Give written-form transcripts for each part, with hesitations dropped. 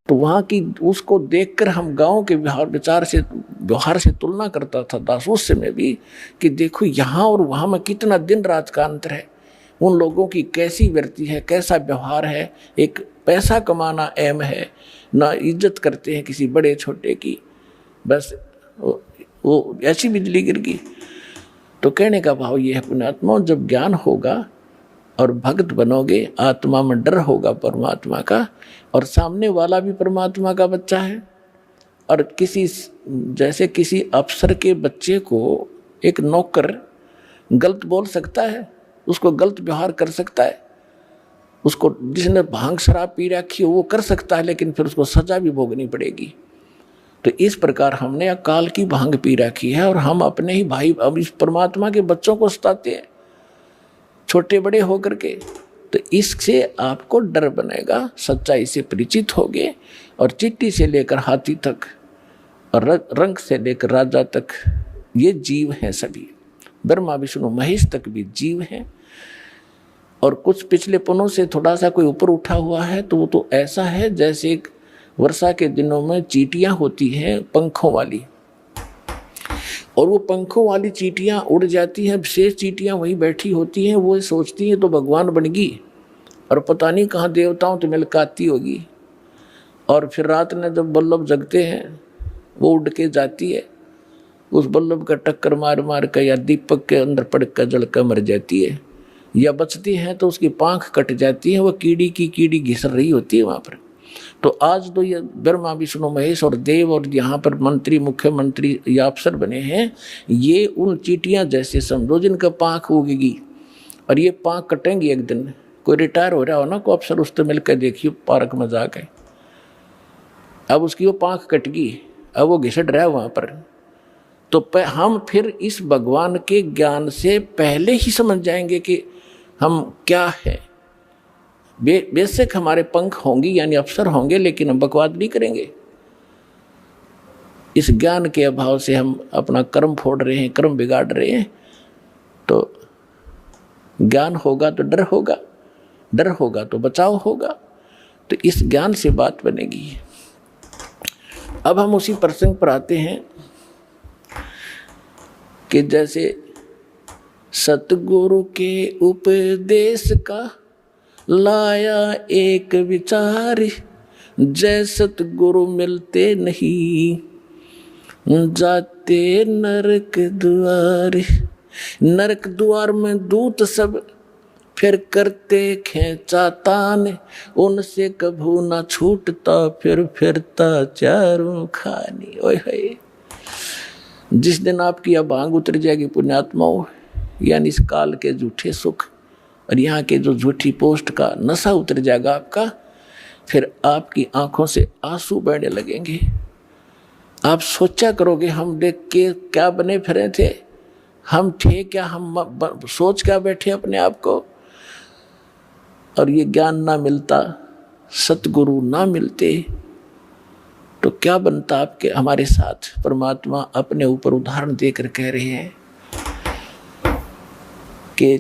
तो वहाँ की उसको देखकर हम गांव के व्यवहार से तुलना करता था दासूस में भी, कि देखो यहाँ और वहाँ में कितना दिन रात का अंतर है। उन लोगों की कैसी वृत्ति है, कैसा व्यवहार है, एक पैसा कमाना अहम है, ना इज्जत करते हैं किसी बड़े छोटे की, बस वो ऐसी बिजली गिर गई। तो कहने का भाव ये है पुण्यात्मा, जब ज्ञान होगा और भक्त बनोगे, आत्मा में डर होगा परमात्मा का, और सामने वाला भी परमात्मा का बच्चा है। और जैसे किसी अफसर के बच्चे को एक नौकर गलत बोल सकता है, उसको गलत व्यवहार कर सकता है, उसको जिसने भांग शराब पी रखी हो वो कर सकता है, लेकिन फिर उसको सजा भी भोगनी पड़ेगी। तो इस प्रकार हमने अकाल की भांग पी रखी है और हम अपने ही भाई अब इस परमात्मा के बच्चों को सताते हैं छोटे बड़े होकर के। तो इससे आपको डर बनेगा, सच्चाई से परिचित होगे, और चिट्टी से लेकर हाथी तक और रंग से लेकर राजा तक ये जीव हैं सभी, ब्रह्मा विष्णु महेश तक भी जीव हैं। और कुछ पिछले पनों से थोड़ा सा कोई ऊपर उठा हुआ है तो वो तो ऐसा है जैसे वर्षा के दिनों में चींटियां होती हैं पंखों वाली, और वो पंखों वाली चींटियां उड़ जाती हैं, शेष चींटियां वहीं बैठी होती हैं, वो सोचती हैं तो भगवान बन गई और पता नहीं कहाँ देवताओं तो मिलकाती होगी। और फिर रात में जब बल्लभ जगते हैं वो उड़ के जाती है, उस बल्लभ का टक्कर मार मार कर या दीपक के अंदर पड़ कर जल कर मर जाती है, या बचती है तो उसकी पाँख कट जाती है, वो कीड़ी की कीड़ी घिसर रही होती है वहाँ पर। तो आज तो ये ब्रह्मा विष्णु महेश और देव और यहाँ पर मंत्री मुख्यमंत्री या अफसर बने हैं, ये उन चींटियां जैसे समझो जिनका पाँख उगेगी, और ये पाँख कटेंगी एक दिन। कोई रिटायर हो रहा हो ना, कोई अफसर उससे मिलकर देखिए पार्क में जाके, अब उसकी वो पाँख कट गई, अब वो घिसट रहा है वहाँ पर। तो हम फिर इस भगवान के ज्ञान से पहले ही समझ जाएंगे कि हम क्या है। बेशक हमारे पंख होंगे यानी अफसर होंगे, लेकिन हम बकवाद नहीं करेंगे। इस ज्ञान के अभाव से हम अपना कर्म फोड़ रहे हैं, कर्म बिगाड़ रहे हैं। तो ज्ञान होगा तो डर होगा, डर होगा तो बचाव होगा। तो इस ज्ञान से बात बनेगी। अब हम उसी प्रसंग पर आते हैं कि जैसे सतगुरु के उपदेश का लाया एक विचार, जय सतगुरु मिलते नहीं जाते नरक द्वार। नरक द्वार में दूत सब फिर करते खेचा तान, उनसे कभू ना छूटता फिर फिरता चारों खानी। ओए होए, जिस दिन आपकी अब भांग उतर जाएगी पुण्यात्माओं, यानी इस काल के झूठे सुख और यहाँ के जो झूठी पोस्ट का नशा उतर जाएगा आपका, फिर आपकी आंखों से आंसू बहने लगेंगे। आप सोचा करोगे हम देख के क्या बने फिरे थे, हम थे क्या, हम सोच क्या बैठे अपने आप को। और ये ज्ञान ना मिलता, सतगुरु ना मिलते तो क्या बनता आपके हमारे साथ। परमात्मा अपने ऊपर उदाहरण देकर कह रहे हैं कि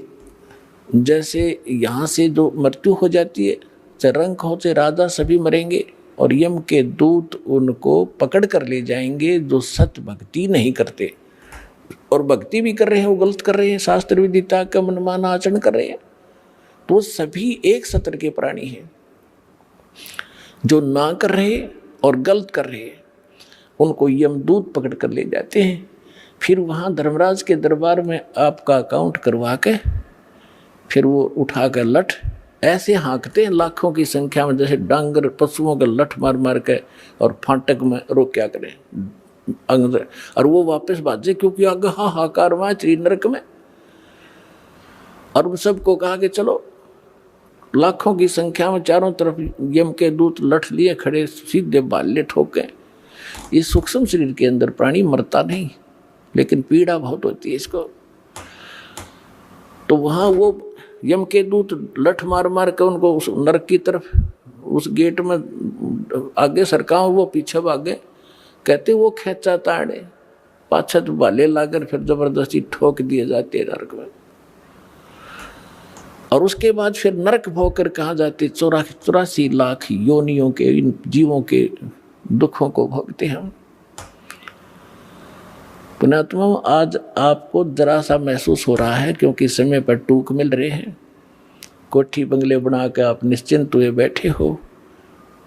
जैसे यहाँ से जो मृत्यु हो जाती है, चाहे रंक हो चाहे राजा, सभी मरेंगे और यम के दूत उनको पकड़ कर ले जाएंगे जो सत भक्ति नहीं करते। और भक्ति भी कर रहे हैं वो गलत कर रहे हैं, शास्त्र विदिता का मनमाना आचरण कर रहे हैं। तो सभी एक सत्र के प्राणी हैं। जो ना कर रहे और गलत कर रहे हैं उनको यमदूत पकड़ कर ले जाते हैं। फिर वहाँ धर्मराज के दरबार में आपका अकाउंट करवा के फिर वो उठा कर लठ ऐसे हाँकते हैं लाखों की संख्या में, जैसे डांगर पशुओं के लठ मार मार के, और फाटक में रोक क्या करें अंदर, और वो वापस भाजे क्योंकि आगे हाहाकार वहाँ त्रि नरक में। और उन सबको कहा कि चलो, लाखों की संख्या में चारों तरफ यम के दूत लठ लिए खड़े, सीधे बाले ठोके। ये सूक्ष्म शरीर के अंदर प्राणी मरता नहीं, लेकिन पीड़ा बहुत होती है इसको। तो वहाँ वो यम के दूत लठ मार मार के उनको उस नरक की तरफ, उस गेट में आगे सरका, वो पीछे भागे। कहते वो खेचा ताड़े पाछा तो बाले लाकर फिर जबरदस्ती ठोक दिए जाते नरक में। और उसके बाद फिर नरक भोग कर कहाँ जाते, 84 लाख योनियों के इन जीवों के दुखों को भोगते हम। पुण्यात्मा, आज आपको जरा सा महसूस हो रहा है क्योंकि समय पर टूक मिल रहे हैं, कोठी बंगले बना के आप निश्चिंत हुए बैठे हो।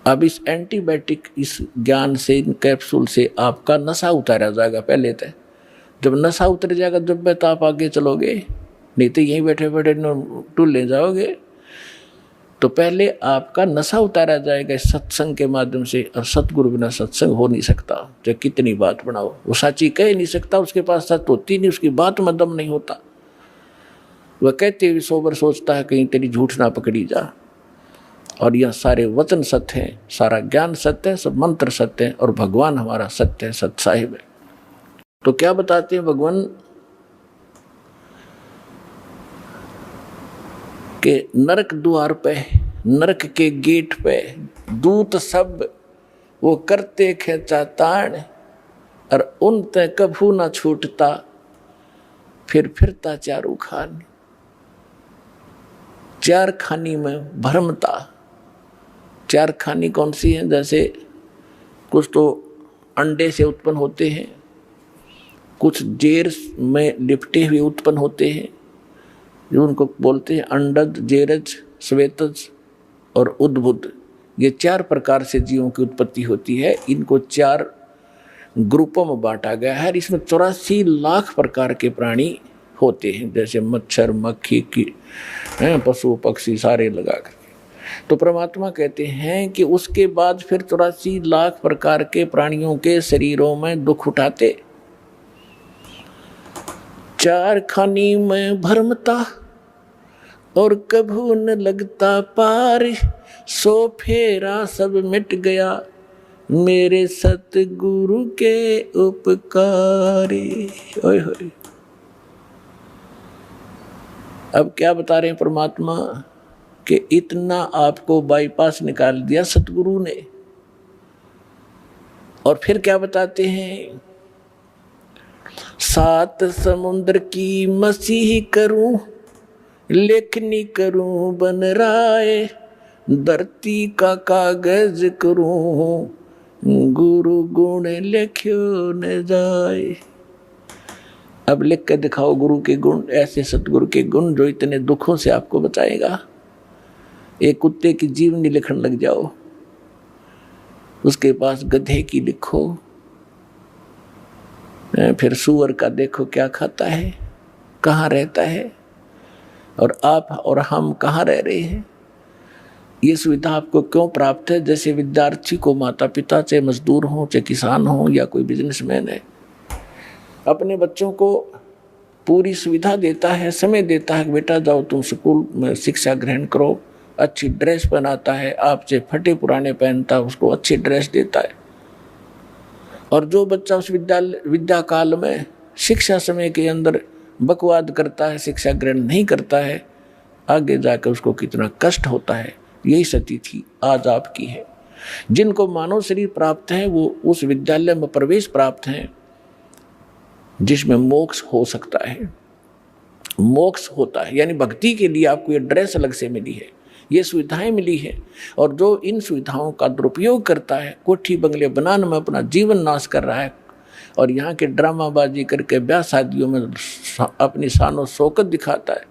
अब इस एंटीबायोटिक, इस ज्ञान से, इन कैप्सूल से आपका नशा उतारा जाएगा। पहले तो जब नशा उतर जाएगा जब तो आप आगे चलोगे, नहीं तो यहीं बैठे बैठे टूल ले जाओगे। तो पहले आपका नशा उतारा जाएगा इस सत्संग के माध्यम से। और सतगुरु बिना सत्संग हो नहीं सकता। जो कितनी बात बनाओ, वो साची कह नहीं सकता, उसके पास सच होती नहीं, उसकी बात में दम नहीं होता। वह कहते हुए सोबर सोचता है कहीं तेरी झूठ ना पकड़ी जा। और यह सारे वचन सत्य हैं, सारा ज्ञान सत्य है, सब मंत्र सत्य है, और भगवान हमारा सत्य है, सत साहिब है। तो क्या बताते हैं भगवान के नरक द्वार पे, नरक के गेट पे दूत सब वो करते खेचा ताण, और उन ते कभू ना छूटता, फिर फिरता चारू खान। चार खानी में भरमता। चार खानी कौन सी है? जैसे कुछ तो अंडे से उत्पन्न होते हैं, कुछ जेर में लिपटे हुए उत्पन्न होते हैं, जो उनको बोलते हैं अंडज, जेरज, श्वेतज और उद्भुत। ये 4 प्रकार से जीवों की उत्पत्ति होती है। इनको 4 ग्रुपों में बांटा गया है। इसमें 84 लाख प्रकार के प्राणी होते हैं, जैसे मच्छर, मक्खी की, पशु पक्षी सारे लगा कर। तो परमात्मा कहते हैं कि उसके बाद फिर 84 लाख प्रकार के प्राणियों के शरीरों में दुख उठाते। 4 खानी में भरमता और कभू न लगता पार, सो फेरा सब मिट गया मेरे सतगुरु के उपकारे। ओए होए। अब क्या बता रहे हैं परमात्मा कि इतना आपको बाईपास निकाल दिया सतगुरु ने। और फिर क्या बताते हैं? 7 समुद्र की मसीह करूं, लेखनी करूं बन राय, धरती का कागज करूं, गुरु गुण लिख्यो न जाए। अब लिख के दिखाओ गुरु के गुण, ऐसे सतगुरु के गुण जो इतने दुखों से आपको बचाएगा। एक कुत्ते की जीवनी लिखने लग जाओ, उसके पास गधे की लिखो, फिर सूअर का देखो क्या खाता है, कहाँ रहता है, और आप और हम कहाँ रह रहे हैं। ये सुविधा आपको क्यों प्राप्त है? जैसे विद्यार्थी को माता पिता, चाहे मजदूर हो, चाहे किसान हो, या कोई बिजनेसमैन है, अपने बच्चों को पूरी सुविधा देता है, समय देता है, बेटा जाओ तुम स्कूल में शिक्षा ग्रहण करो, अच्छी ड्रेस पहनाता है, आपसे फटे पुराने पहनता है, उसको अच्छी ड्रेस देता है। और जो बच्चा उस विद्या काल में शिक्षा समय के अंदर बकवाद करता है, शिक्षा ग्रहण नहीं करता है, आगे जाकर उसको कितना कष्ट होता है। यही स्थिति आज आपकी है। जिनको मानव शरीर प्राप्त है वो उस विद्यालय में प्रवेश प्राप्त है जिसमें मोक्ष हो सकता है, मोक्ष होता है। यानी भक्ति के लिए आपको ये ड्रेस अलग से मिली है, ये सुविधाएं मिली है। और जो इन सुविधाओं का दुरुपयोग करता है, कोठी बंगले बनाने में अपना जीवन नाश कर रहा है, और यहाँ के ड्रामाबाजी करके ब्याह शादियों में अपनी शानो शौकत दिखाता है,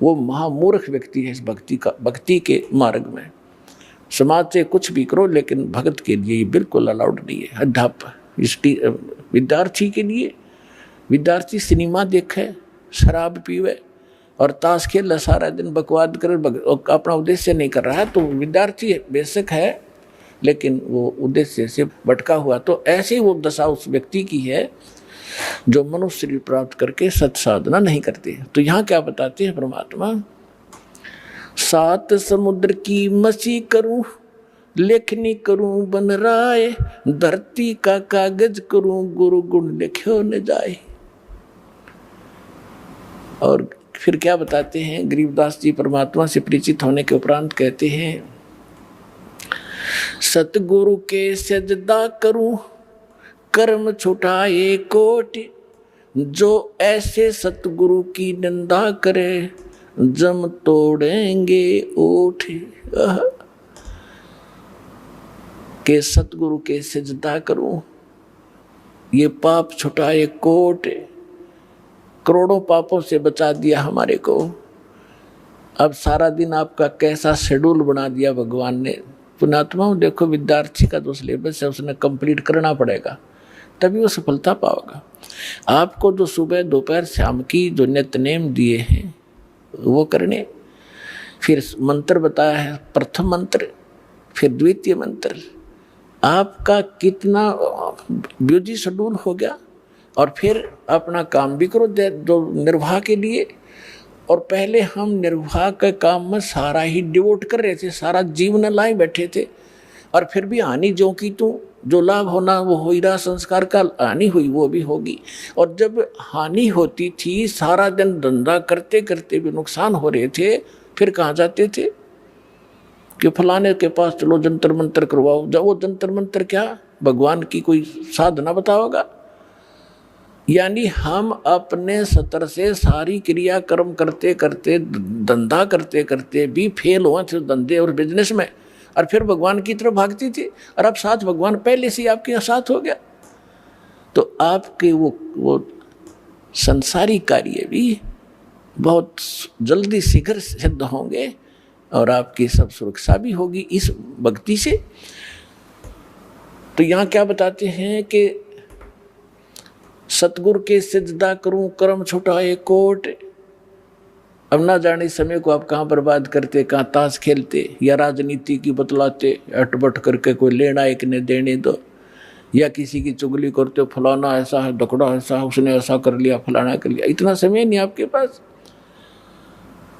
वो महामूर्ख व्यक्ति है इस भक्ति के मार्ग में। समाज से कुछ भी करो, लेकिन भगत के लिए ये बिल्कुल अलाउड नहीं है। अध्यापक विद्यार्थी के लिए, विद्यार्थी सिनेमा देखे, शराब पीवे और ताश खेल सारा दिन, बकवाद करे, अपना उद्देश्य नहीं कर रहा है, तो विद्यार्थी बेशक है लेकिन वो उद्देश्य से भटका हुआ। तो ऐसे वो दशा उस व्यक्ति की है जो मनुष्य शरीर प्राप्त करके सत साधना नहीं करते। तो यहाँ क्या बताते हैं परमात्मा? 7 समुद्र की मसी करूं, लेखनी करूं बन राय, धरती का कागज करूं, गुरु गुण लिख्यो न जाए। और फिर क्या बताते हैं? गरीबदास जी परमात्मा से परिचित होने के उपरांत कहते हैं, सतगुरु के सजदा करूं, कर्म छुटाए कोटि, जो ऐसे सतगुरु की निंदा करे, जम तोड़ेंगे ओठ के सतगुरु के सिजदा करूं, ये पाप छुटाए कोट, करोड़ों पापों से बचा दिया हमारे को। अब सारा दिन आपका कैसा शेड्यूल बना दिया भगवान ने। पुण्यात्माओं देखो, विद्यार्थी का जो सिलेबस है उसने कंप्लीट करना पड़ेगा, तभी वो सफलता पाओगा। आपको जो सुबह दोपहर शाम की जो नित्यनेम दिए हैं वो करने, फिर मंत्र बताया है, प्रथम मंत्र फिर द्वितीय मंत्र, आपका कितना बिजी शेड्यूल हो गया। और फिर अपना काम भी करो जो निर्वाह के लिए। और पहले हम निर्वाह के काम में सारा ही डिवोट कर रहे थे, सारा जीवन लाए बैठे थे, और फिर भी हानि जो की तू, जो लाभ होना वो हो ही रहा, संस्कार का हानि हुई वो भी होगी। और जब हानि होती थी, सारा दिन धंधा करते करते भी नुकसान हो रहे थे, फिर कहाँ जाते थे कि फलाने के पास चलो जंतर मंतर करवाओ। जब वो जंतर मंतर क्या, भगवान की कोई साधना बताओगा। यानी हम अपने स्तर से सारी क्रिया कर्म करते करते, धंधा करते करते भी फेल हुए थे धंधे और बिजनेस में, और फिर भगवान की तरफ भागती थी। और अब साथ भगवान पहले से आपके साथ हो गया, तो आपके वो संसारी कार्य भी बहुत जल्दी शीघ्र सिद्ध होंगे और आपकी सब सुरक्षा भी होगी इस भक्ति से। तो यहाँ क्या बताते हैं कि सतगुरु के सिजदा करूं, कर्म छुटाए कोट। अब ना जाने समय को आप कहाँ बर्बाद करते, कहाँ ताश खेलते या राजनीति की बतलाते, अटबट करके कोई लेना एक ने देने दो, या किसी की चुगली करते हो, फलाना ऐसा है, दकड़ा ऐसा है, उसने ऐसा कर लिया, फलाना कर लिया। इतना समय नहीं आपके पास।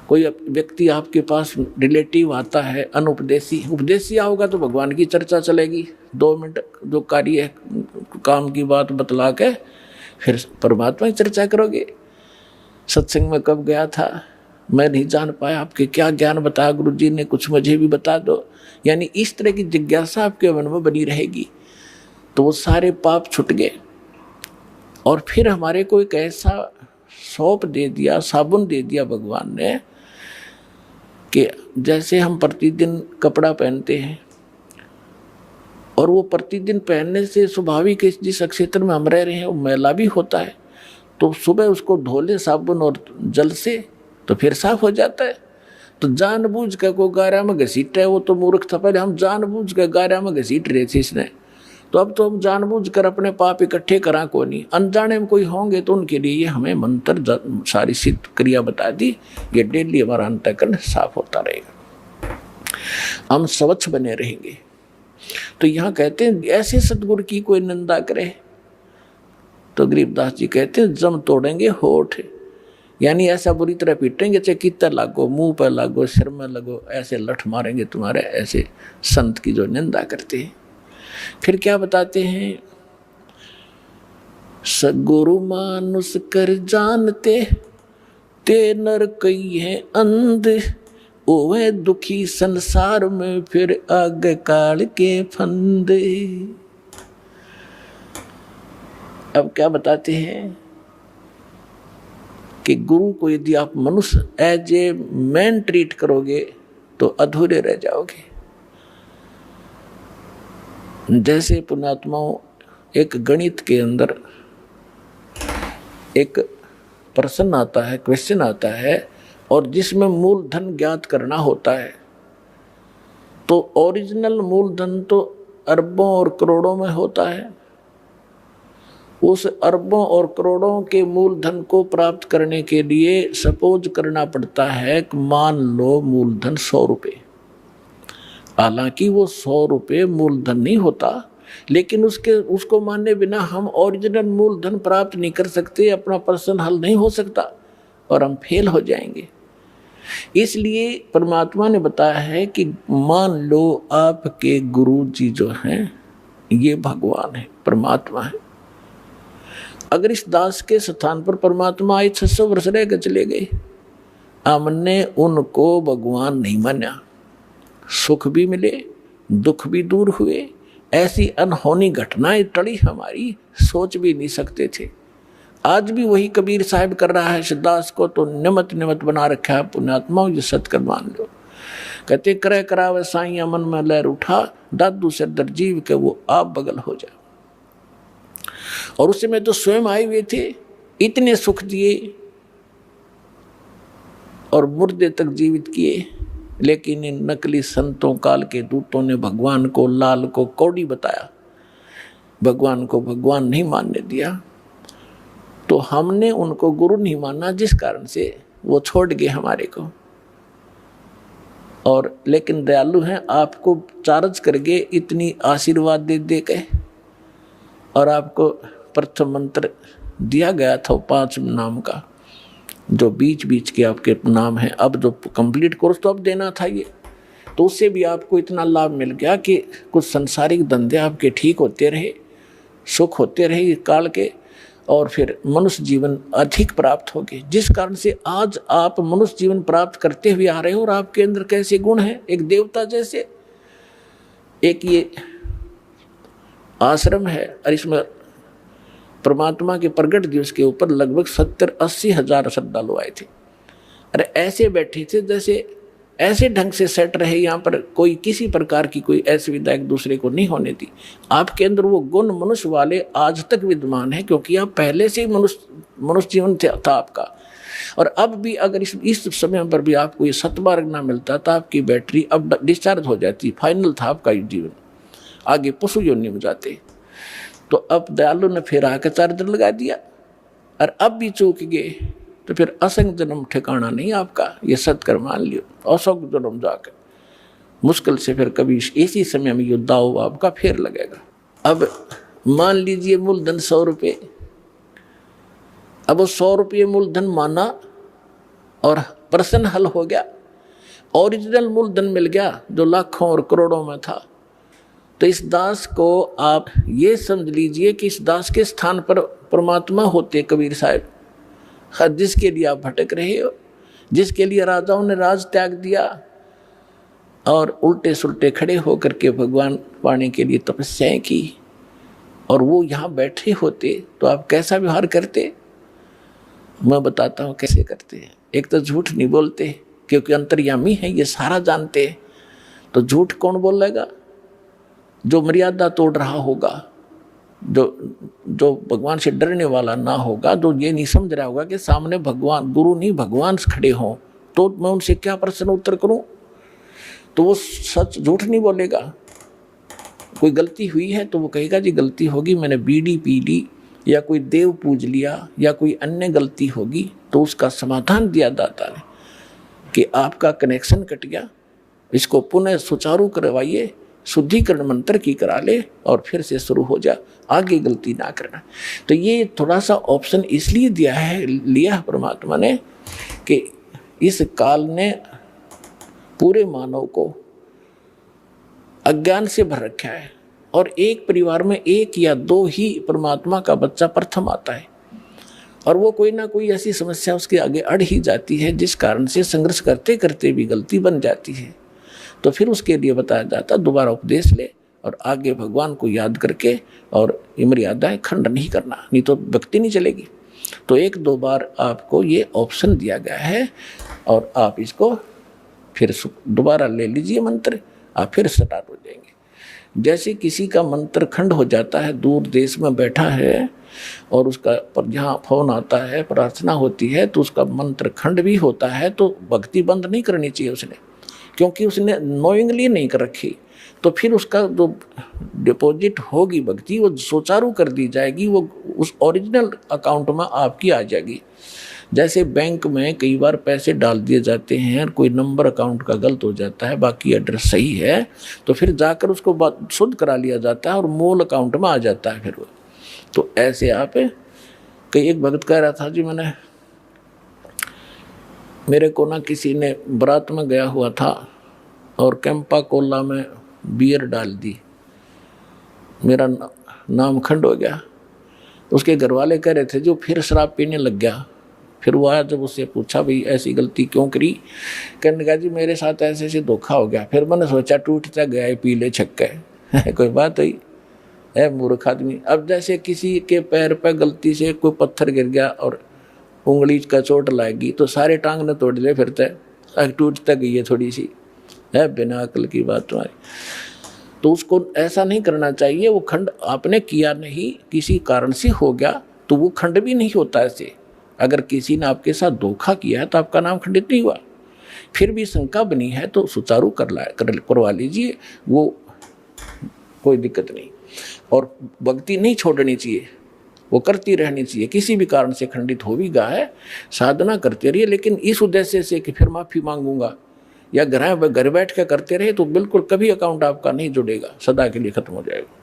कोई व्यक्ति आपके पास रिलेटिव आता है अनुपदेशी, उपदेशी आओगा तो भगवान की चर्चा चलेगी, 2 मिनट जो कार्य काम की बात बतला के फिर परमात्मा की चर्चा करोगे। सत्संग में कब गया था, मैं नहीं जान पाया, आपके क्या ज्ञान बताया गुरु जी ने, कुछ मुझे भी बता दो। यानी इस तरह की जिज्ञासा आपके मन में बनी रहेगी, तो वो सारे पाप छूट गए। और फिर हमारे को एक ऐसा सौंप दे दिया, साबुन दे दिया भगवान ने, कि जैसे हम प्रतिदिन कपड़ा पहनते हैं, और वो प्रतिदिन पहनने से स्वाभाविक जिस क्षेत्र में हम रह रहे हैं वो मैला भी होता है, तो सुबह उसको धो ले साबुन और जल से, तो फिर साफ हो जाता है। तो जानबूझ के को गारा में घसीट है, वो तो मूर्ख था। पहले हम जानबूझ के गारा में घसीट रहे थे इसने, तो अब तो हम जानबूझ कर अपने पाप इकट्ठे करा को नहीं। अनजाने में कोई होंगे तो उनके लिए ये हमें मंत्र सारी सिद्ध क्रिया बता दी, ये डेली हमारा अंतःकरण साफ होता रहेगा, हम स्वच्छ बने रहेंगे। तो यहाँ कहते हैं ऐसे सतगुरु की कोई निंदा करे तो गरीबदास जी कहते हैं जम तोड़ेंगे होठ। यानी ऐसा बुरी तरह पीटेंगे, चाहे कितना लागो, मुंह पर लागो, सिर में लगो, ऐसे लठ मारेंगे तुम्हारे ऐसे संत की जो निंदा करते हैं। फिर क्या बताते हैं, सगुरु मानुष कर जानते ते नर कई है अंध, ओवे दुखी संसार में फिर आगे काल के फंदे। अब क्या बताते हैं कि गुरु को यदि आप मनुष्य एज ए मैन ट्रीट करोगे तो अधूरे रह जाओगे। जैसे पुण्यात्माओं, एक गणित के अंदर एक प्रश्न आता है, क्वेश्चन आता है, और जिसमें मूलधन ज्ञात करना होता है, तो ओरिजिनल मूलधन तो अरबों और करोड़ों में होता है। उस अरबों और करोड़ों के मूलधन को प्राप्त करने के लिए सपोज करना पड़ता है कि मान लो मूलधन 100 रुपये। हालांकि वो 100 रुपये मूलधन नहीं होता, लेकिन उसको मानने बिना हम ओरिजिनल मूलधन प्राप्त नहीं कर सकते, अपना प्रश्न हल नहीं हो सकता और हम फेल हो जाएंगे। इसलिए परमात्मा ने बताया है कि मान लो आपके गुरु जी जो हैं ये भगवान है, परमात्मा है। अगर इस दास के स्थान पर परमात्मा आए 600 वर्ष रह के चले गए, हमने उनको भगवान नहीं माना, सुख भी मिले, दुख भी दूर हुए, ऐसी अनहोनी घटनाएं टली हमारी सोच भी नहीं सकते थे। आज भी वही कबीर साहब कर रहा है। दास को तो निमत निमत बना रखा है पुण्यात्माओं, ये सत्कर मान लो। कहते करे करावे साइया मन में लहर उठा, दादू से दर जीव के वो आप बगल हो जाए। और उस समय तो स्वयं आए हुए थे, इतने सुख दिए और मुर्दे तक जीवित किए, लेकिन इन नकली संतों काल के दूतों ने भगवान को लाल को कौड़ी बताया, भगवान को भगवान नहीं मानने दिया। तो हमने उनको गुरु नहीं माना, जिस कारण से वो छोड़ गए हमारे को। और लेकिन दयालु हैं, आपको चार्ज करके इतनी आशीर्वाद दे दे के, और आपको प्रथम मंत्र दिया गया था 5 नाम का, जो बीच बीच के आपके नाम है। अब जो कंप्लीट कोर्स तो अब देना था ये, तो उससे भी आपको इतना लाभ मिल गया कि कुछ संसारिक धंधे आपके ठीक होते रहे, सुख होते रहे काल के, और फिर मनुष्य जीवन अधिक प्राप्त हो गए, जिस कारण से आज आप मनुष्य जीवन प्राप्त करते हुए आ रहे हो। और आपके अंदर कैसे गुण हैं, एक देवता जैसे। एक ये आश्रम है और इसमें परमात्मा के प्रगट दिवस के ऊपर लगभग 70-80 हजार श्रद्धालु आए थे। अरे ऐसे बैठे थे जैसे ऐसे ढंग से सेट रहे, यहाँ पर कोई किसी प्रकार की कोई असुविधा एक दूसरे को नहीं होने दी। आपके अंदर वो गुण मनुष्य वाले आज तक विद्यमान है, क्योंकि आप पहले से ही मनुष्य जीवन था आपका। और अब भी अगर इस समय पर भी आपको ये सतमार्ग ना मिलता तो आपकी बैटरी अब डिस्चार्ज हो जाती, फाइनल था आपका जीवन, आगे पशु योनि में जाते। तो अब दयालु ने फिर आकर चार्जर लगा दिया, और अब भी चूक गए तो फिर असंग जन्म ठिकाना नहीं आपका, ये सत्कर मान लियो। असंग जन्म जाकर मुश्किल से फिर कभी इसी समय में ये दाव आपका फिर लगेगा। अब मान लीजिए मूलधन 100 रुपये, अब वो 100 रुपये मूलधन माना और प्रश्न हल हो गया, ओरिजिनल मूलधन मिल गया जो लाखों और करोड़ों में था। तो इस दास को आप ये समझ लीजिए कि इस दास के स्थान पर परमात्मा होते कबीर साहब, जिसके लिए आप भटक रहे हो, जिसके लिए राजाओं ने राज त्याग दिया और उल्टे सुल्टे खड़े होकर के भगवान पाने के लिए तपस्याएं की, और वो यहाँ बैठे होते तो आप कैसा व्यवहार करते। मैं बताता हूँ कैसे करते हैं। एक तो झूठ नहीं बोलते, क्योंकि अंतर्यामी है, ये सारा जानते हैं। तो झूठ कौन बोलेगा? जो मर्यादा तोड़ रहा होगा, जो भगवान से डरने वाला ना होगा, जो ये नहीं समझ रहा होगा कि सामने भगवान, गुरु नहीं भगवान खड़े हों, तो मैं उनसे क्या प्रश्न उत्तर करूं। तो वो सच झूठ नहीं बोलेगा। कोई गलती हुई है तो वो कहेगा जी गलती होगी, मैंने बीड़ी पी ली या कोई देव पूज लिया या कोई अन्य गलती होगी, तो उसका समाधान दिया दाता ने कि आपका कनेक्शन कट गया, इसको पुनः सुचारू करवाइए, शुद्धिकरण मंत्र की करा ले और फिर से शुरू हो जा, आगे गलती ना करना। तो ये थोड़ा सा ऑप्शन इसलिए लिया है परमात्मा ने कि इस काल ने पूरे मानव को अज्ञान से भर रखा है, और एक परिवार में 1 या 2 ही परमात्मा का बच्चा प्रथम आता है, और वो कोई ना कोई ऐसी समस्या उसके आगे अड़ ही जाती है, जिस कारण से संघर्ष करते करते भी गलती बन जाती है। तो फिर उसके लिए बताया जाता दोबारा उपदेश ले और आगे भगवान को याद करके, और मर्यादाएं खंड नहीं करना, नहीं तो भक्ति नहीं चलेगी। तो 1-2 बार आपको ये ऑप्शन दिया गया है, और आप इसको फिर दोबारा ले लीजिए मंत्र, आप फिर स्टार्ट हो जाएंगे। जैसे किसी का मंत्र खंड हो जाता है, दूर देश में बैठा है और उसका पर जहाँ फोन आता है, प्रार्थना होती है, तो उसका मंत्र खंड भी होता है, तो भक्ति बंद नहीं करनी चाहिए उसने, क्योंकि उसने नोइंगली नहीं कर रखी। तो फिर उसका जो डिपॉजिट होगी भक्ति, वो सुचारू कर दी जाएगी, वो उस ओरिजिनल अकाउंट में आपकी आ जाएगी। जैसे बैंक में कई बार पैसे डाल दिए जाते हैं, कोई नंबर अकाउंट का गलत हो जाता है, बाकी एड्रेस सही है, तो फिर जाकर उसको शुद्ध करा लिया जाता है और मूल अकाउंट में आ जाता है फिर वो। तो ऐसे आप कई, एक भगत कह रहा था जी, मेरे को ना किसी ने बारात में गया हुआ था और कैंपा कोला में बियर डाल दी, मेरा नाम खंड हो गया। उसके घर वाले कह रहे थे जो फिर शराब पीने लग गया। फिर वो आया, जब उससे पूछा भाई ऐसी गलती क्यों करी, कहने लगा जी मेरे साथ ऐसे ऐसे धोखा हो गया। फिर मैंने सोचा टूटता गया है पीले छक्के कोई बात हुई, है मूर्ख आदमी। अब जैसे किसी के पैर पर गलती से कोई पत्थर गिर गया और उंगली का चोट लाएगी तो सारे टांग ने तोड़ ले, फिरते टूट तक गई है थोड़ी सी, है बिना अकल की बात तुम्हारी। तो उसको ऐसा नहीं करना चाहिए। वो खंड आपने किया नहीं, किसी कारण से हो गया तो वो खंड भी नहीं होता ऐसे। अगर किसी ने आपके साथ धोखा किया है तो आपका नाम खंडित नहीं हुआ। फिर भी शंका बनी है तो सुचारू करवा लीजिए, वो कोई दिक्कत नहीं। और भक्ति नहीं छोड़नी चाहिए, वो करती रहनी चाहिए। किसी भी कारण से खंडित हो भी गया है, साधना करते रहिए, लेकिन इस उद्देश्य से कि फिर माफी मांगूंगा या घर बैठ कर करते रहे तो बिल्कुल कभी अकाउंट आपका नहीं जुड़ेगा, सदा के लिए खत्म हो जाएगा।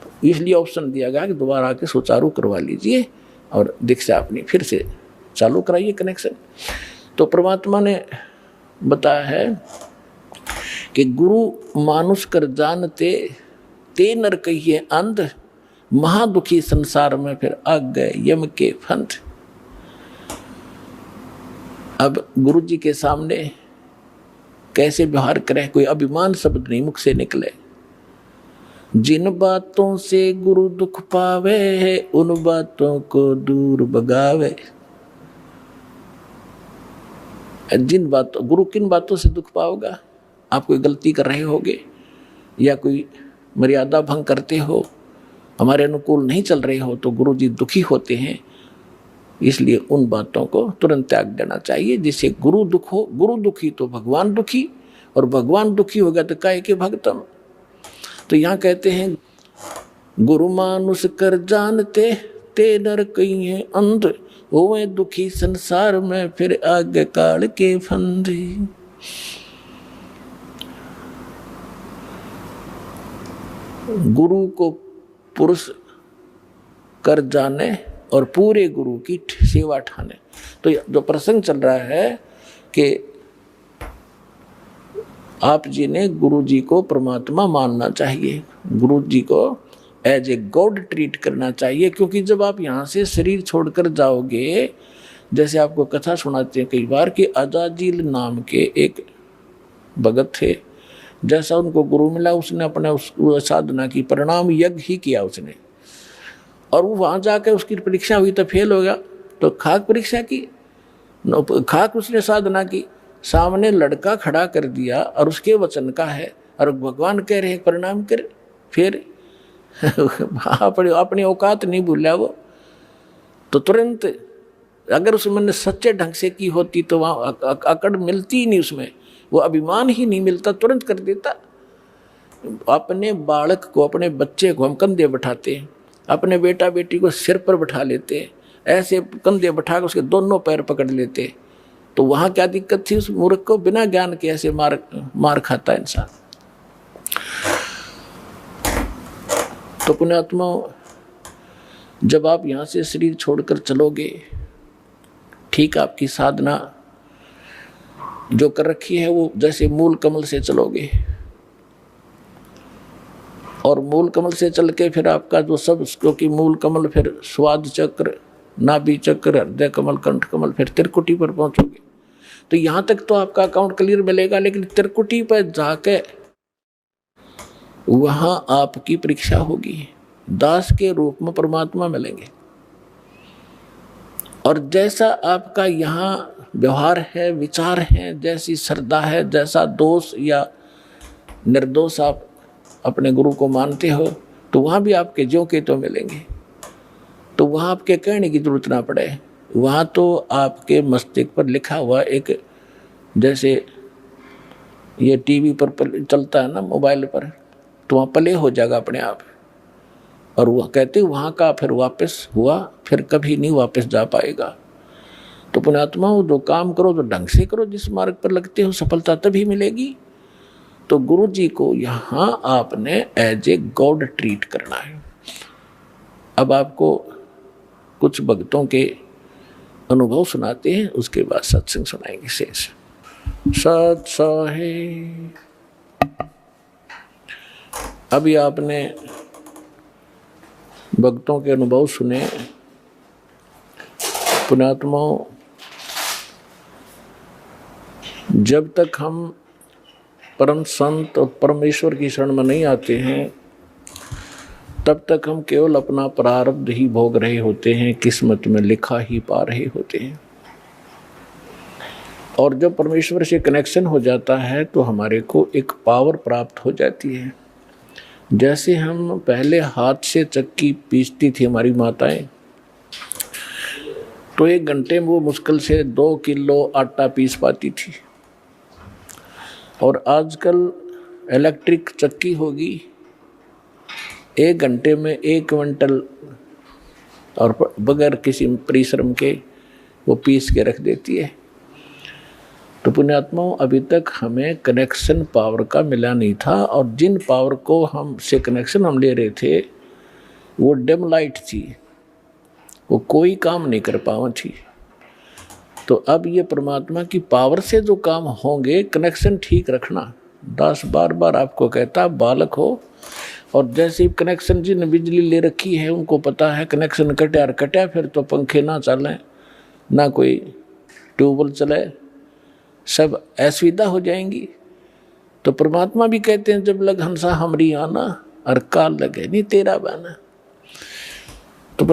तो इसलिए ऑप्शन दिया गया कि दोबारा आके सुचारू करवा लीजिए और दीक्षा अपनी फिर से चालू कराइए कनेक्शन। तो परमात्मा ने बताया है कि गुरु मानुष कर जानते ते नर कहिए अंध, महादुखी संसार में फिर आ गए यम के फंद। अब गुरु जी के सामने कैसे व्यवहार करें, कोई अभिमान शब्द नहीं मुख से निकले। जिन बातों से गुरु दुख पावे, उन बातों को दूर भगावे। जिन बातों, गुरु किन बातों से दुख पाओगा? आप कोई गलती कर रहे होगे या कोई मर्यादा भंग करते हो, हमारे अनुकूल नहीं चल रहे हो, तो गुरु जी दुखी होते हैं। इसलिए उन बातों को तुरंत त्याग देना चाहिए जिससे गुरु दुख हो। गुरु दुखी तो भगवान दुखी, और भगवान दुखी होगा तो काहे के भक्तम। तो यहाँ कहते हैं गुरु मानुष कर जानते ते नर कहिए अंध, होवे दुखी संसार में फिर आगे काल के फंद। गुरु को पुरुष कर जाने और पूरे गुरु की सेवा ठाने। तो जो प्रसंग चल रहा है कि आप जी ने गुरु जी को परमात्मा मानना चाहिए, गुरु जी को एज ए गॉड ट्रीट करना चाहिए। क्योंकि जब आप यहाँ से शरीर छोड़कर जाओगे, जैसे आपको कथा सुनाते हैं कई बार कि अजाजील नाम के एक भगत थे, जैसा उनको गुरु मिला उसने अपने उस साधना की परिणाम यज्ञ ही किया उसने, और वो वहाँ जाकर उसकी परीक्षा हुई तो फेल हो गया। तो खाक परीक्षा की, खाक उसने साधना की, सामने लड़का खड़ा कर दिया और उसके वचन का है, और भगवान कह रहे परिणाम कर, फिर अपनी औकात नहीं भूला वो। तो तुरंत अगर उसमें सच्चे ढंग से की होती तो वहाँ अकड़ मिलती ही नहीं, उसमें वो अभिमान ही नहीं मिलता, तुरंत कर देता। अपने बालक को, अपने बच्चे को हम कंधे बैठाते हैं, अपने बेटा बेटी को सिर पर बैठा लेते हैं, ऐसे कंधे बैठा कर उसके दोनों पैर पकड़ लेते। तो वहाँ क्या दिक्कत थी उस मूर्ख को? बिना ज्ञान के ऐसे मार खाता है इंसान। तो पुण्यात्मा, जब आप यहाँ से शरीर छोड़कर चलोगे, ठीक आपकी साधना जो कर रखी है वो जैसे मूल कमल से चलोगे, और मूल कमल से चल के फिर आपका जो सब, क्योंकि मूल कमल फिर स्वाद चक्र, नाभि चक्र, हृदय कमल, कंठ कमल, फिर त्रिकुटी पर पहुंचोगे। तो यहाँ तक तो आपका अकाउंट क्लियर मिलेगा, लेकिन त्रिकुटी पर जाके वहां आपकी परीक्षा होगी। दास के रूप में परमात्मा मिलेंगे, और जैसा आपका यहाँ व्यवहार है, विचार है, जैसी श्रद्धा है, जैसा दोष या निर्दोष आप अपने गुरु को मानते हो, तो वहाँ भी आपके ज्यों के तो मिलेंगे। तो वहाँ आपके कहने की जरूरत ना पड़े, वहाँ तो आपके मस्तिष्क पर लिखा हुआ एक, जैसे ये टीवी पर चलता है ना, मोबाइल पर, तो वहाँ प्ले हो जाएगा अपने आप। और वह कहते वहाँ का फिर वापस हुआ, फिर कभी नहीं वापस जा पाएगा। तो पुण्यात्मा, जो काम करो तो ढंग से करो, जिस मार्ग पर लगते हो सफलता तभी मिलेगी। तो गुरु जी को यहाँ आपने एज ए गॉड ट्रीट करना है। अब आपको कुछ भक्तों के अनुभव सुनाते हैं, उसके बाद सत्संग सुनाएंगे शेष। सत सहे। अभी आपने भक्तों के अनुभव सुने। पुण्यात्माओं, जब तक हम परम संत और परमेश्वर की शरण में नहीं आते हैं, तब तक हम केवल अपना प्रारब्ध ही भोग रहे होते हैं, किस्मत में लिखा ही पा रहे होते हैं। और जब परमेश्वर से कनेक्शन हो जाता है तो हमारे को एक पावर प्राप्त हो जाती है। जैसे हम पहले हाथ से चक्की पीसती थी हमारी माताएं, तो 1 घंटे में वो मुश्किल से 2 किलो आटा पीस पाती थी। और आजकल इलेक्ट्रिक चक्की होगी, 1 घंटे में 1 क्विंटल और बगैर किसी परिश्रम के वो पीस के रख देती है। तो पुण्यात्माओं, अभी तक हमें कनेक्शन पावर का मिला नहीं था, और जिन पावर को हम से कनेक्शन हम ले रहे थे वो डिम लाइट थी, वो कोई काम नहीं कर पावा थी। तो अब ये परमात्मा की पावर से जो काम होंगे, कनेक्शन ठीक रखना। दास बार बार आपको कहता, बालक हो और जैसे ही कनेक्शन जिन बिजली ले रखी है उनको पता है कनेक्शन कटा फिर तो पंखे ना चलें, ना कोई ट्यूबवेल चले, सब असुविधा हो जाएंगी। तो परमात्मा भी कहते हैं, जब लग हंसा हमरी आना और काल लगे नहीं तेरा बाना। तो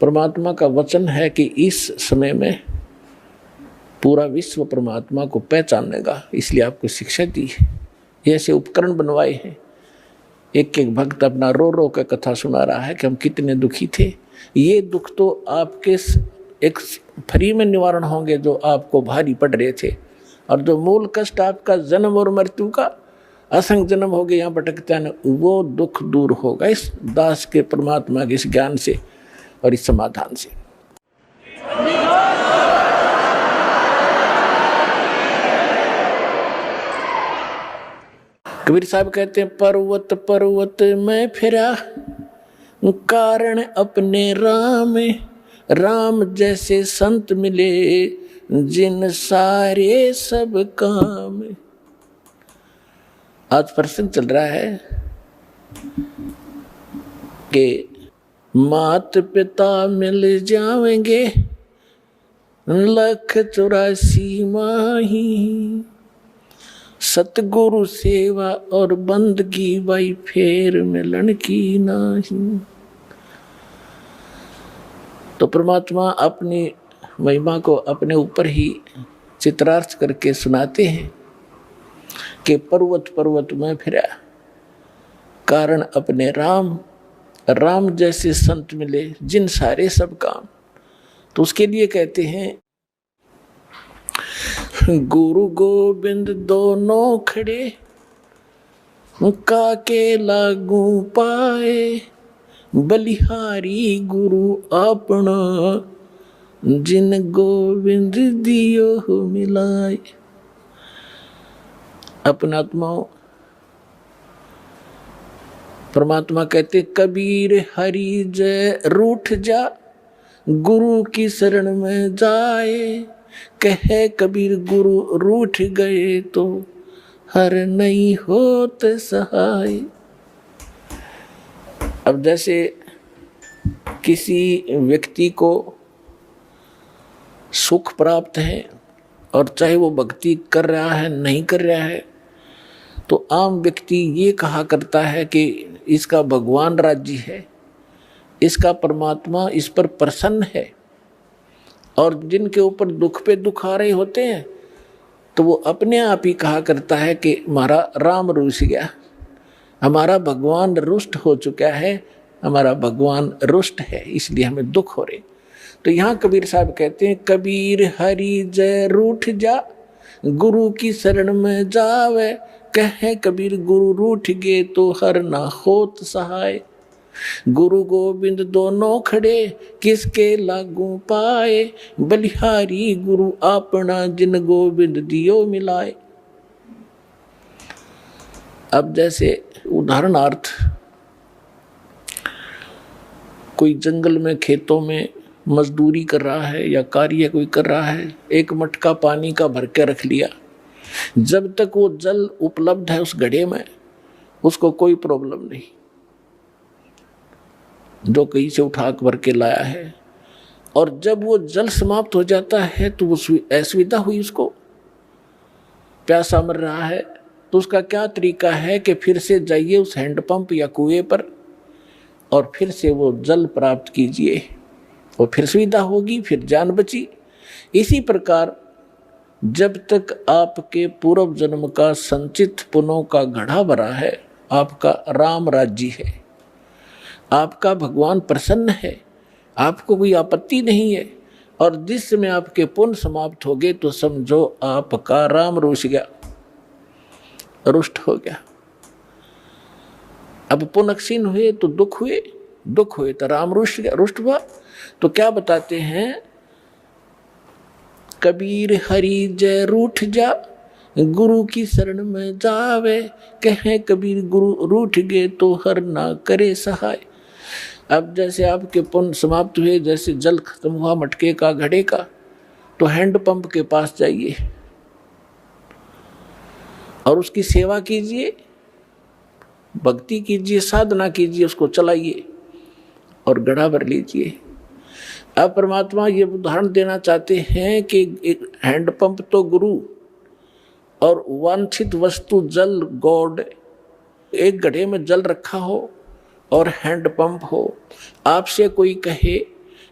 परमात्मा का वचन है कि इस समय में पूरा विश्व परमात्मा को पहचानेगा, इसलिए आपको शिक्षा दी है, ऐसे उपकरण बनवाए हैं। एक एक भक्त अपना रो रो कर कथा सुना रहा है कि हम कितने दुखी थे। ये दुख तो आपके एक फ्री में निवारण होंगे जो आपको भारी पड़ रहे थे, और जो मूल कष्ट आपका जन्म और मृत्यु का असंग जन्म हो गए यहाँ भटकते हैं, वो दुख दूर होगा इस दास के परमात्मा के इस ज्ञान से और इस समाधान से। कबीर साहब कहते हैं, पर्वत पर्वत में फिरा कारण अपने राम, राम जैसे संत मिले जिन सारे सब काम। आज प्रश्न चल रहा है कि मात पिता मिल जाएंगे 1,84 माही, सतगुरु सेवा और बंदगी भाई फेर मिलन की नहीं। तो परमात्मा अपनी महिमा को अपने ऊपर ही चित्रार्थ करके सुनाते हैं कि पर्वत पर्वत में फिरा कारण अपने राम, राम जैसे संत मिले जिन सारे सब काम। तो उसके लिए कहते हैं, गुरु गोविंद दोनों खड़े काके लागू पाए, बलिहारी गुरु अपना जिन गोविंद दियो मिलाए। अपना आत्माओं, परमात्मा कहते, कबीर हरि जय रूठ जा गुरु की शरण में जाए, कहे कबीर गुरु रूठ गए तो हर नहीं होत सहाय। अब जैसे किसी व्यक्ति को सुख प्राप्त है और चाहे वो भक्ति कर रहा है नहीं कर रहा है, तो आम व्यक्ति ये कहा करता है कि इसका भगवान राज्य है, इसका परमात्मा इस पर प्रसन्न है। और जिनके ऊपर दुख पे दुख आ रहे होते हैं तो वो अपने आप ही कहा करता है कि हमारा राम रूठ गया, हमारा भगवान रुष्ट हो चुका है, हमारा भगवान रुष्ट है, इसलिए हमें दुख हो रहे। तो यहाँ कबीर साहब कहते हैं, कबीर हरि जय रूठ जा गुरु की शरण में जावे, कहे कबीर गुरु रूठ गए तो हर ना होत सहाय। गुरु गोविंद दोनों खड़े किसके लागू पाए, बलिहारी गुरु अपना जिन गोविंद दियो मिलाए। अब जैसे उदाहरणार्थ कोई जंगल में खेतों में मजदूरी कर रहा है या कार्य कोई कर रहा है, एक मटका पानी का भर के रख लिया, जब तक वो जल उपलब्ध है उस घड़े में उसको कोई प्रॉब्लम नहीं। जो कहीं से उठा भर के लाया है, और जब वो जल समाप्त हो जाता है तो वो असुविधा हुई, उसको प्यासा मर रहा है, तो उसका क्या तरीका है कि फिर से जाइए उस हैंडपंप या कुएं पर और फिर से वो जल प्राप्त कीजिए, और फिर सुविधा होगी, फिर जान बची। इसी प्रकार जब तक आपके पूर्व जन्म का संचित पुण्यों का घड़ा भरा है, आपका राम राज्य है, आपका भगवान प्रसन्न है, आपको कोई आपत्ति नहीं है, और जिस समय आपके पुण्य समाप्त हो गए तो समझो आपका राम रुष्ट गया, रुष्ट हो गया। अब पुण्य क्षीण हुए तो दुख हुए, दुख हुए तो राम रुष्ट गया, रुष्ट हुआ। तो क्या बताते हैं, कबीर हरि जय रूठ जा, गुरु की शरण में जावे, कहें कबीर गुरु रूठ गए तो हर ना करे सहाय। अब जैसे आपके पुण्य समाप्त हुए, जैसे जल खत्म हुआ मटके का घड़े का, तो हैंडपंप के पास जाइए और उसकी सेवा कीजिए, भक्ति कीजिए, साधना कीजिए, उसको चलाइए और घड़ा भर लीजिए। अब परमात्मा ये उदाहरण देना चाहते हैं कि हैंडपंप तो गुरु और वांछित वस्तु जल गॉड, एक घड़े में जल रखा हो और हैंडपंप हो। आपसे कोई कहे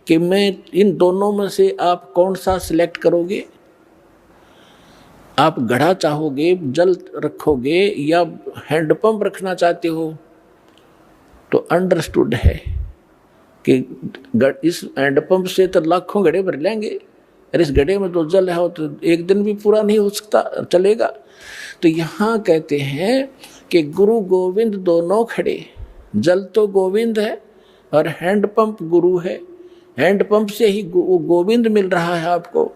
कि मैं इन दोनों में से आप कौन सा सिलेक्ट करोगे, आप घड़ा चाहोगे, जल रखोगे, या हैंडपंप रखना चाहते हो, तो अंडरस्टूड है कि इस हैंडपंप से तो लाखों घड़े भर लेंगे, और इस घड़े में तो जल है तो एक दिन भी पूरा नहीं हो सकता, चलेगा। तो यहाँ कहते हैं कि गुरु गोविंद दोनों खड़े, जल तो गोविंद है और हैंडपंप गुरु है, हैंडपंप से ही गोविंद मिल रहा है आपको।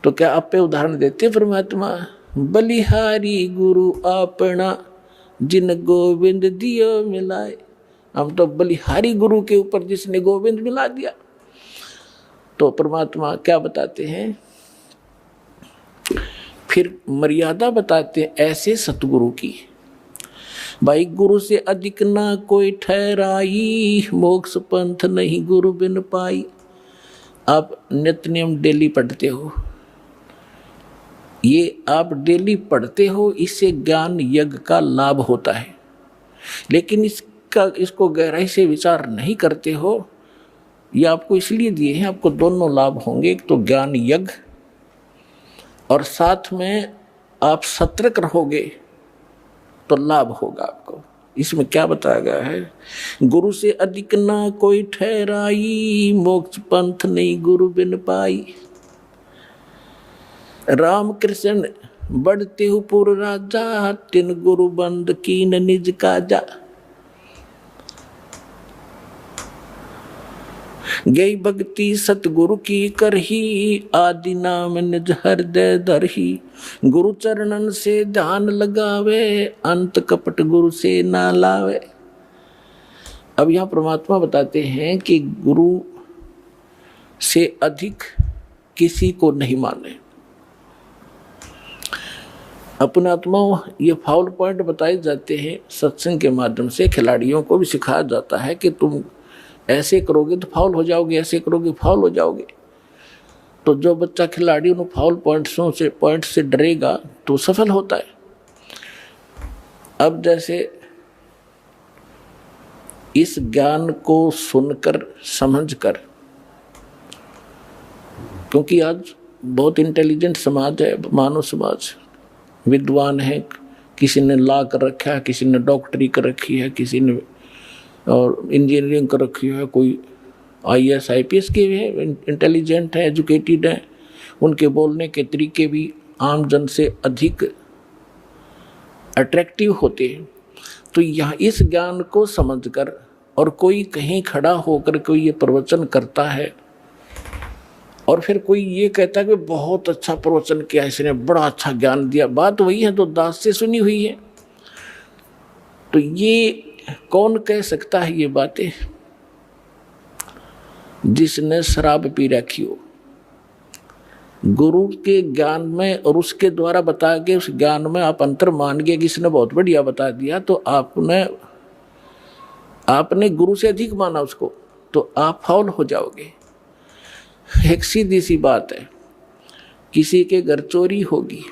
तो क्या आप पे उदाहरण देते परमात्मा, बलिहारी गुरु आपना, जिन गोविंद दियो मिलाए। हम तो बलिहारी गुरु के ऊपर जिसने गोविंद मिला दिया। तो परमात्मा क्या बताते हैं, फिर मर्यादा बताते हैं ऐसे सतगुरु की, भाई गुरु से अधिक ना कोई ठहराई, मोक्ष पंथ नहीं गुरु बिन पाई। आप नित्य नियम डेली पढ़ते हो, ये आप डेली पढ़ते हो, इससे ज्ञान यज्ञ का लाभ होता है, लेकिन इसको गहराई से विचार नहीं करते हो। ये आपको इसलिए दिए हैं, आपको दोनों लाभ होंगे, एक तो ज्ञान यज्ञ और साथ में आप सतर्क रहोगे तो लाभ होगा आपको। इसमें क्या बताया गया है, गुरु से अधिक ना कोई ठहराई, मोक्ष पंथ नहीं गुरु बिन पाई। राम कृष्ण बढ़ते हो पुर राजा, तिन गुरु बंद कीन निज काजा। गई भक्ति सतगुरु की करही, आदि नाम निज हृदय धरही। गुरु चरणन से ध्यान लगावे, अंत कपट गुरु से ना लावे। अब यहाँ परमात्मा बताते हैं कि गुरु से अधिक किसी को नहीं माने। अपने आत्मा ये फाउल पॉइंट बताए जाते हैं सत्संग के माध्यम से, खिलाड़ियों को भी सिखाया जाता है कि तुम ऐसे करोगे तो फाउल हो जाओगे, ऐसे करोगे फाउल हो जाओगे। तो जो बच्चा खिलाड़ी उन फाउल पॉइंट से डरेगा तो सफल होता है। अब जैसे इस ज्ञान को सुनकर समझकर, क्योंकि आज बहुत इंटेलिजेंट समाज है, मानव समाज, विद्वान है, किसी ने लॉ कर रखा है, किसी ने डॉक्टरी कर रखी है, किसी ने और इंजीनियरिंग कर रखी है, कोई IAS IPS के भी है, इंटेलिजेंट है, एजुकेटेड है, उनके बोलने के तरीके भी आम जन से अधिक अट्रैक्टिव होते हैं। तो यहाँ इस ज्ञान को समझकर, और कोई कहीं खड़ा होकर कोई ये प्रवचन करता है और फिर कोई ये कहता है कि बहुत अच्छा प्रवचन किया, इसने बड़ा अच्छा ज्ञान दिया, बात वही है तो दास से सुनी हुई है। तो ये कौन कह सकता है ये बातें, जिसने शराब पी रखी हो। गुरु के ज्ञान में और उसके द्वारा बताया गए उस ज्ञान में आप अंतर मान गए कि इसने बहुत बढ़िया बता दिया, तो आपने गुरु से अधिक माना उसको, तो आप फाउल हो जाओगे। एक सीधी सी बात है, किसी के घर चोरी होगी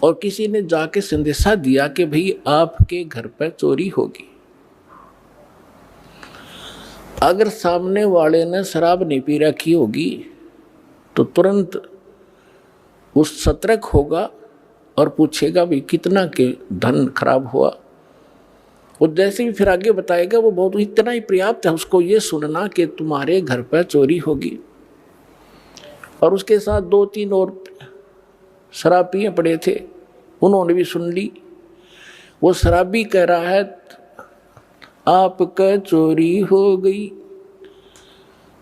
और किसी ने जाके संदेशा दिया कि भाई आपके घर पर चोरी होगी। अगर सामने वाले ने शराब नहीं पी रखी होगी तो तुरंत उस सतर्क होगा और पूछेगा भाई कितना के धन खराब हुआ। और जैसे भी फिर आगे बताएगा वो बहुत इतना ही पर्याप्त है उसको ये सुनना कि तुम्हारे घर पर चोरी होगी। और उसके साथ 2-3 और शराब पिए पड़े थे, उन्होंने भी सुन ली। वो शराबी कह रहा है आपका चोरी हो गई।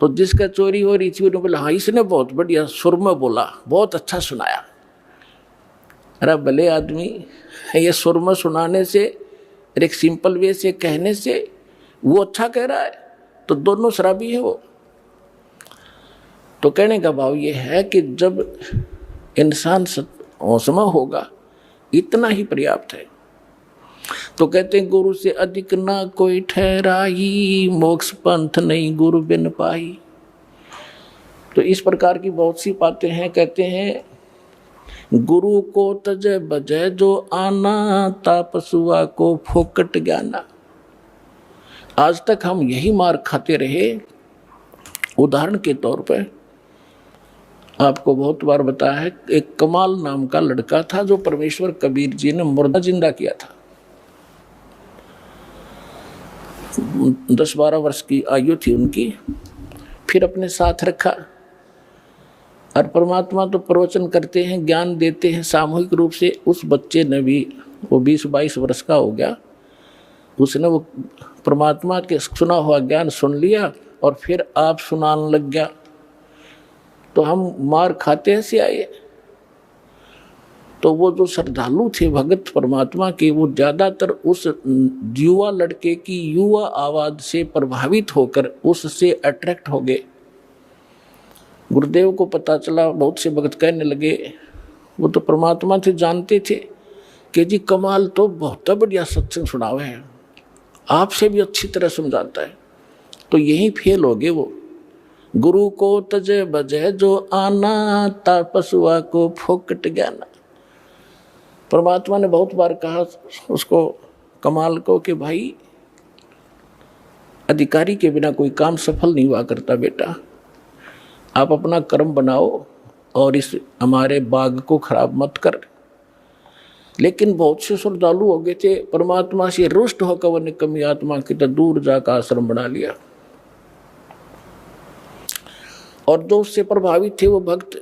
तो जिसका चोरी हो रही थी उन्होंने बोला हाँ इसने बहुत बढ़िया सुर में बोला, बहुत अच्छा सुनाया। अरे भले आदमी, ये सुर में सुनाने से एक सिंपल वे से कहने से वो अच्छा कह रहा है, तो दोनों शराबी है वो। तो कहने का भाव ये है कि जब इंसान होशमा होगा इतना ही पर्याप्त है। तो कहते हैं गुरु से अधिक ना कोई ठहराई, मोक्ष पंथ नहीं गुरु बिन पाई। तो इस प्रकार की बहुत सी बातें हैं। कहते हैं गुरु को तजय बजय जो आना, तापसुआ को फोकट ज्ञाना। आज तक हम यही मार खाते रहे। उदाहरण के तौर पर आपको बहुत बार बताया है, एक कमाल नाम का लड़का था जो परमेश्वर कबीर जी ने मुर्दा जिंदा किया था। 10-12 वर्ष की आयु थी उनकी। फिर अपने साथ रखा। और परमात्मा तो प्रवचन करते हैं, ज्ञान देते हैं सामूहिक रूप से। उस बच्चे ने भी, वो 20-22 वर्ष का हो गया, उसने वो परमात्मा के सुना हुआ ज्ञान सुन लिया और फिर आप सुनाने लग गया। तो हम मार खाते से आए। तो वो जो श्रद्धालु थे भगत परमात्मा के, वो ज्यादातर उस युवा लड़के की युवा आवाज से प्रभावित होकर उससे अट्रैक्ट हो गए। गुरुदेव को पता चला, बहुत से भगत कहने लगे, वो तो परमात्मा थे, जानते थे कि जी कमाल तो बहुत बढ़िया सत्संग सुनावे है, आपसे भी अच्छी तरह समझाता है। तो यही फेल हो गए वो। गुरु को तजे बजे जो आना, तापसुआ को फोकट ज्ञाना। परमात्मा ने बहुत बार कहा उसको, कमाल को, कि भाई अधिकारी के बिना कोई काम सफल नहीं हुआ करता बेटा, आप अपना कर्म बनाओ और इस हमारे बाग को खराब मत कर। लेकिन बहुत से श्रद्धालु हो गए थे, परमात्मा से रुष्ट होकर वो निकम्मी आत्मा की तो दूर जाकर आश्रम बना लिया। और जो उससे प्रभावित थे वो भक्त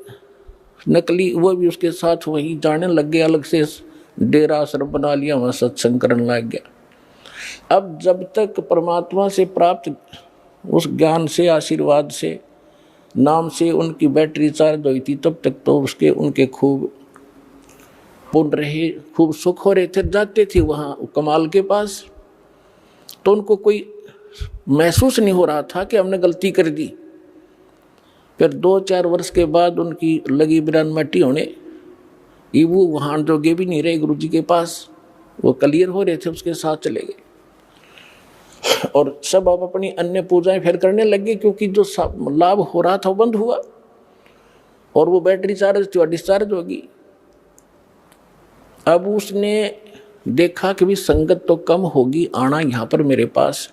नकली, वो भी उसके साथ वहीं जाने लग गए, अलग से डेरा आश्रम बना लिया, वहां सत्संग करने लग गया। अब जब तक परमात्मा से प्राप्त उस ज्ञान से, आशीर्वाद से, नाम से उनकी बैटरी चार्ज हुई थी, तब तक तो उसके उनके खूब पुण्य रहे, खूब सुख हो रहे थे। जाते थे वहाँ कमाल के पास तो उनको कोई महसूस नहीं हो रहा था कि हमने गलती कर दी। फिर 2-4 वर्ष के बाद उनकी लगी बिरान मट्टी होने, ये वो वहाँ जो गे भी नहीं रहे गुरु जी के पास, वो क्लियर हो रहे थे, उसके साथ चले गए। और सब अब अपनी अन्य पूजाएं फिर करने लगे, क्योंकि जो लाभ हो रहा था वो बंद हुआ और वो बैटरी चार्ज थी, डिस्चार्ज होगी। अब उसने देखा कि भी संगत तो कम होगी, आना यहाँ पर मेरे पास।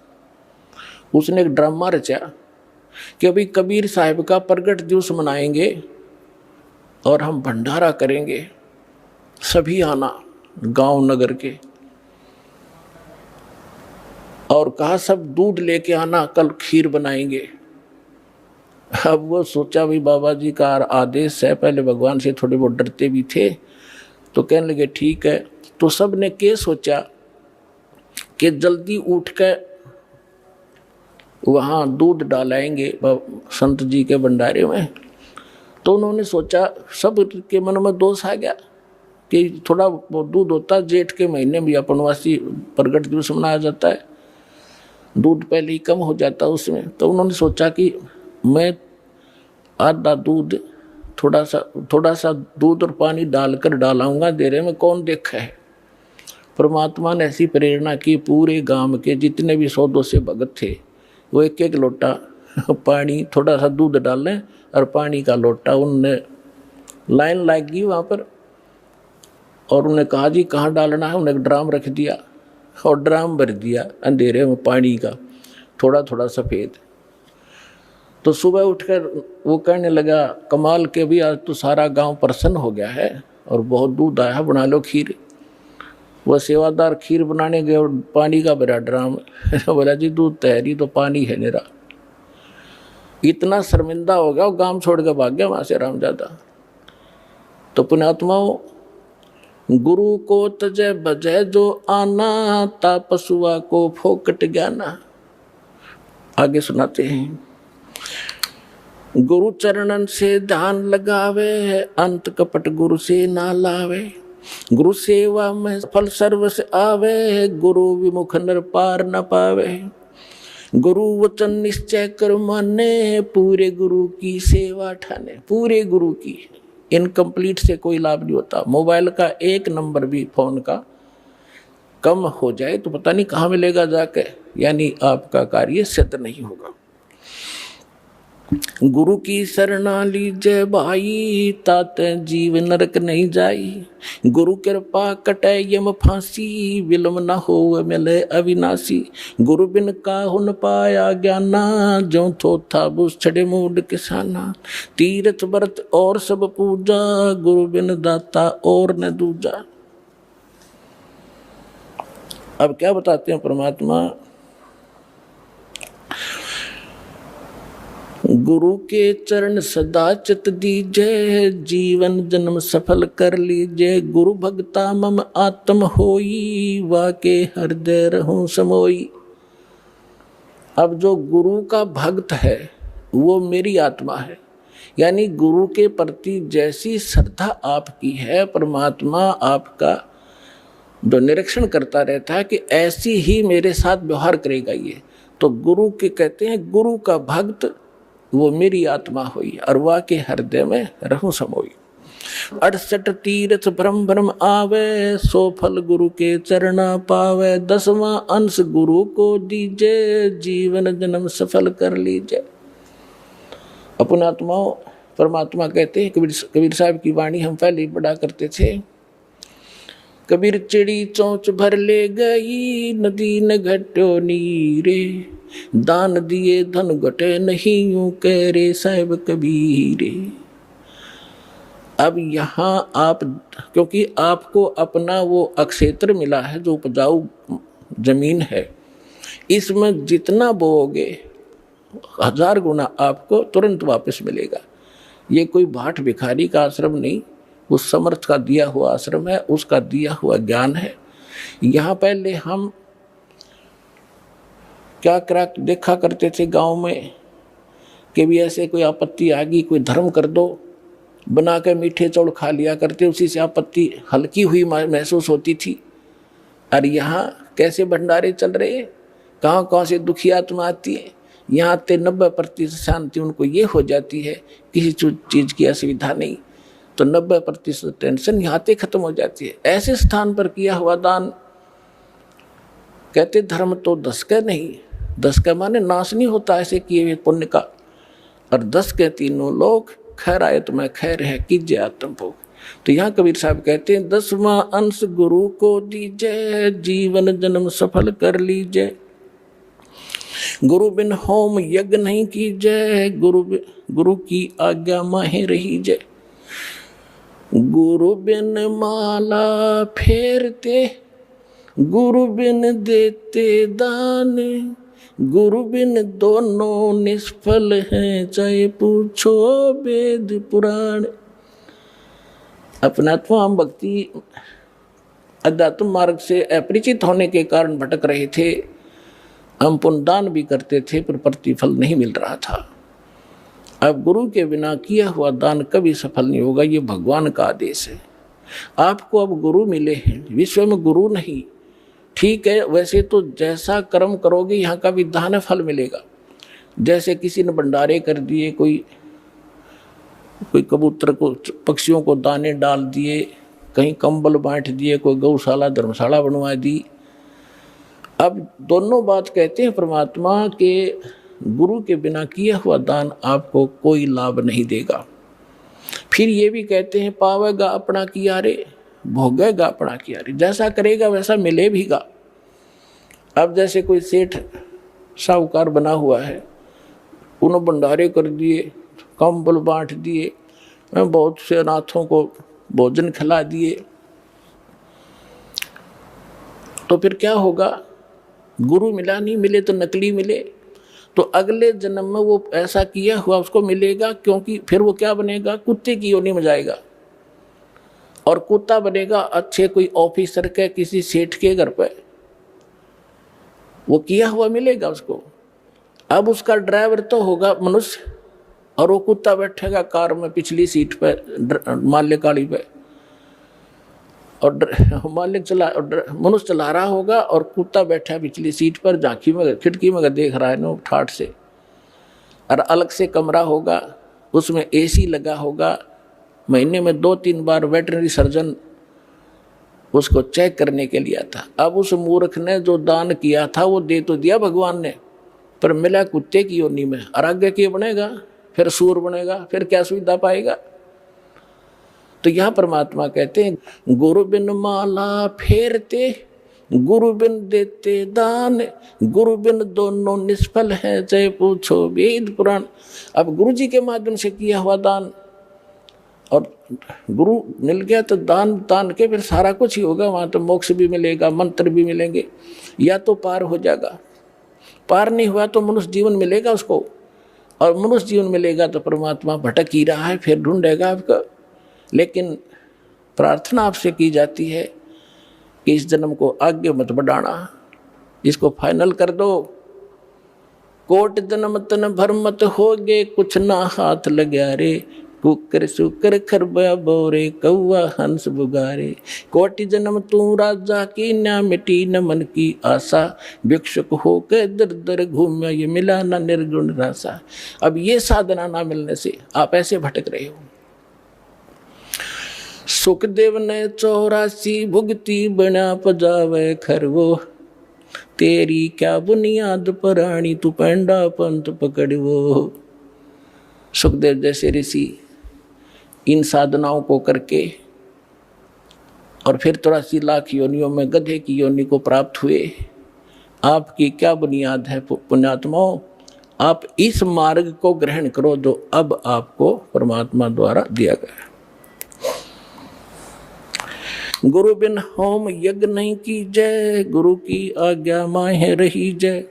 उसने एक ड्रामा रचा कि अभी कबीर साहिब का प्रगट दिवस मनाएंगे और हम भंडारा करेंगे, सभी आना गांव नगर के। और कहा सब दूध लेके आना, कल खीर बनाएंगे। अब वो सोचा भाई बाबा जी का आदेश है, पहले भगवान से थोड़े बहुत डरते भी थे, तो कहने लगे ठीक है। तो सब ने क्या सोचा कि जल्दी उठ कर वहाँ दूध डालाएंगे संत जी के भंडारे में। तो उन्होंने सोचा, सब के मन में दोष आ गया कि थोड़ा दूध होता, जेठ के महीने में अपनवासी प्रगट दिवस मनाया जाता है, दूध पहले ही कम हो जाता उसमें। तो उन्होंने सोचा कि मैं आधा दूध, थोड़ा सा दूध और पानी डालकर डालाऊंगा, देरे में कौन देखा है। परमात्मा ने ऐसी प्रेरणा की, पूरे गांव के जितने भी 100-200 भगत थे वो एक एक लोटा पानी, थोड़ा सा दूध डालें और पानी का लोटा, उनने लाइन लग गई वहाँ पर। और उन्हें कहा जी कहाँ डालना है, उन्हें ड्राम रख दिया और ड्राम भर दिया अंधेरे में पानी का, थोड़ा थोड़ा सफ़ेद। तो सुबह उठकर वो कहने लगा कमाल के भी आज तो सारा गांव प्रसन्न हो गया है और बहुत दूध आया, बना लो खीर। वह सेवादार खीर बनाने गए और पानी का भरा ड्राम बोला जी दूध तैयारी तो पानी है मेरा। इतना शर्मिंदा हो गया, वो गांव छोड़ के भाग गया वहां से रामजादा। तो पुण्यात्माओं, गुरु को तजय बजय जो आना, तापसुआ को फोकट ज्ञाना। आगे सुनाते हैं, गुरु चरणन से ध्यान लगावे, अंत कपट गुरु से ना लावे। गुरु सेवा में फल सर्व से आवे, गुरु विमुख नर पार न पावे। गुरु वचन निश्चय कर माने, पूरे गुरु की सेवा ठाने। पूरे गुरु की, इनकम्प्लीट से कोई लाभ नहीं होता। मोबाइल का एक नंबर भी फोन का कम हो जाए तो पता नहीं कहाँ मिलेगा जाके, यानी आपका कार्य सिद्ध नहीं होगा। गुरु की शरणा लीजय भाई, ताते जीव नरक नहीं जाई। गुरु कृपा कटे यम फांसी, विलम न हो मिले अविनाशी। गुरु बिन काहु न पाया ज्ञाना, जो थो था बुझ छड़े मूड किसाना। तीर्थ व्रत और सब पूजा, गुरु बिन दाता और न दूजा। अब क्या बताते हैं परमात्मा, गुरु के चरण सदा चित दीजय, जीवन जन्म सफल कर लीजय। गुरु भक्ता मम आत्म होई, वाके हृदय रहूं समोई। अब जो गुरु का भक्त है वो मेरी आत्मा है, यानी गुरु के प्रति जैसी श्रद्धा आपकी है, परमात्मा आपका जो निरीक्षण करता रहता है कि ऐसी ही मेरे साथ व्यवहार करेगा ये। तो गुरु के कहते हैं, गुरु का भक्त वो मेरी आत्मा हुई, और वह के हृदय में रहूं समोई। 68 तीर्थ भ्रम भ्रम आवे, सो फल गुरु के चरणा पावे। 10वां अंश गुरु को दीजे, जीवन जन्म सफल कर लीजे। अपने आत्माओं, परमात्मा कहते हैं, कबीर साहब की वाणी हम पहले ही पढ़ा करते थे। कबीर चिड़ी चोंच भर ले गई, नदी न घट्यो नीरे। दान दिए धन घटे नहीं, यूं कह रे साहिब कबीरे। अब यहाँ आप, क्योंकि आपको अपना वो अक्षेत्र मिला है जो उपजाऊ जमीन है, इसमें जितना बोओगे 1000 गुना आपको तुरंत वापस मिलेगा। ये कोई भाट भिखारी का आश्रम नहीं, उस समर्थ का दिया हुआ आश्रम है, उसका दिया हुआ ज्ञान है। यहाँ पहले हम क्या देखा करते थे गांव में कि भी ऐसे कोई आपत्ति आ गई, कोई धर्म कर दो, बना के मीठे चौड़ खा लिया करते, उसी से आपत्ति हल्की हुई महसूस होती थी। और यहाँ कैसे भंडारे चल रहे, कहाँ कहाँ से दुखी आत्मा आती है। यहाँ ते 90% शांति उनको ये हो जाती है, किसी चीज़ की असुविधा नहीं, तो 90% टेंशन यहाँ ते खत्म हो जाती है। ऐसे स्थान पर किया हुआ दान, कहते धर्म तो 10 का नहीं, 10 का माने नाश नहीं होता ऐसे किए हुए पुण्य का, और 10 के तीनों लोग खैर आए तो मैं खैर है कीजिए आत्म भोग। तो यहाँ कबीर साहब कहते हैं, 10वां अंश गुरु को दीजिए, जीवन जन्म सफल कर लीजिए। गुरु बिन होम यज्ञ नहीं कीजिए, गुरु की आज्ञा माहे रहीजे। गुरु बिन माला फेरते, गुरु बिन देते दान। गुरु बिन दोनों निष्फल हैं, चाहे पूछो वेद पुराण। अपनात्मा हम भक्ति अध्यात्म मार्ग से अपरिचित होने के कारण भटक रहे थे। हम पुण्यदान भी करते थे पर प्रतिफल नहीं मिल रहा था। अब गुरु के बिना किया हुआ दान कभी सफल नहीं होगा, ये भगवान का आदेश है। आपको अब गुरु मिले हैं, विश्व में गुरु नहीं, ठीक है, वैसे तो जैसा कर्म करोगे यहाँ का भी दान फल मिलेगा। जैसे किसी ने भंडारे कर दिए, कोई कबूतर को, पक्षियों को दाने डाल दिए, कहीं कंबल बांट दिए, कोई गौशाला धर्मशाला बनवा दी। अब दोनों बात कहते हैं परमात्मा के गुरु के बिना किया हुआ दान आपको कोई लाभ नहीं देगा। फिर ये भी कहते हैं, पावेगा अपना किया रे, भोगेगा अपना कियारी, जैसा करेगा वैसा मिले भीगा। अब जैसे कोई सेठ साहूकार बना हुआ है, उन्होंने भंडारे कर दिए, कंबल बांट दिए, बहुत से अनाथों को भोजन खिला दिए, तो फिर क्या होगा? गुरु मिला नहीं, मिले तो नकली मिले, तो अगले जन्म में वो ऐसा किया हुआ उसको मिलेगा, क्योंकि फिर वो क्या बनेगा? कुत्ते की योनि में जाएगा, और कुत्ता बनेगा अच्छे कोई ऑफिसर के, किसी सेठ के घर पे, वो किया हुआ मिलेगा उसको। अब उसका ड्राइवर तो होगा मनुष्य, और वो कुत्ता बैठेगा कार में पिछली सीट पे, माल्य गाड़ी पे, और मालिक मनुष्य चला रहा होगा, और कुत्ता बैठा पिछली सीट पर, झांकी में खिड़की में देख रहा है ना ठाठ से। और अलग से कमरा होगा, उसमें एसी लगा होगा, महीने में 2-3 बार वेटरनरी सर्जन उसको चेक करने के लिए आता। अब उस मूर्ख ने जो दान किया था वो दे तो दिया भगवान ने, पर मिला कुत्ते की योनि में, और आगे क्या बनेगा? फिर सूर बनेगा, फिर क्या सुविधा पाएगा? तो यहाँ परमात्मा कहते हैं गुरु बिन माला फेरते, गुरु बिन देते दान, गुरु बिन दोनों निष्फल है, चाहे पूछो वेद पुराण। अब गुरु जी के माध्यम से किया हुआ दान, और गुरु मिल गया तो दान के फिर सारा कुछ ही होगा, वहाँ तो मोक्ष भी मिलेगा, मंत्र भी मिलेंगे, या तो पार हो जाएगा। पार नहीं हुआ तो मनुष्य जीवन मिलेगा उसको, और मनुष्य जीवन मिलेगा तो परमात्मा भटक ही रहा है, फिर ढूंढेगा आपका। लेकिन प्रार्थना आपसे की जाती है कि इस जन्म को आगे मत बढ़ाना, इसको फाइनल कर दो। कोट जन्म तन भर मत होगे, कुछ ना हाथ लग्या रे, कुकर सुकर खरबा बोरे, कौवा हंस बुगारे। कोटि जन्म तू राजा की, ना मिटी न मन की आशा, भिक्षुक होकर दर दर घूम्या, ये मिला ना निर्गुण रासा। अब ये साधना ना मिलने से आप ऐसे भटक रहे हो। सुखदेव ने 84 भुगती, बना पजावे खरवो, तेरी क्या बुनियाद पराणी, तू पेंडा पंथ पकड़वो। सुखदेव जैसे ऋषि इन साधनाओं को करके और फिर 83 लाख योनियों में गधे की योनि को प्राप्त हुए। आपकी क्या बुनियाद है पुण्यात्माओं? आप इस मार्ग को ग्रहण करो जो अब आपको परमात्मा द्वारा दिया गया। गुरु बिन होम यज्ञ नहीं की जय, गुरु की आज्ञा माहे रही जय।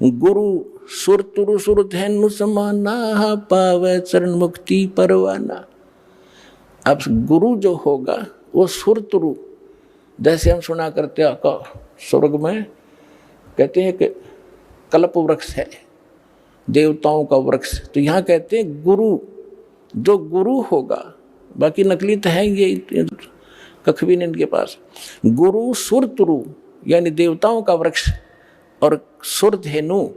गुरु सुर तुरु सुर धैनु समाना, पावे चरण मुक्ति परवाना। अब गुरु जो होगा वो सुर तुरु, जैसे हम सुना करते हैं स्वर्ग में कहते हैं कि कल्प वृक्ष है, देवताओं का वृक्ष, तो यहाँ कहते हैं गुरु, जो गुरु होगा, बाकी नकली तो है ये कख भी नहीं इनके पास। गुरु सुर तुरु यानी देवताओं का वृक्ष, और सुर धेनु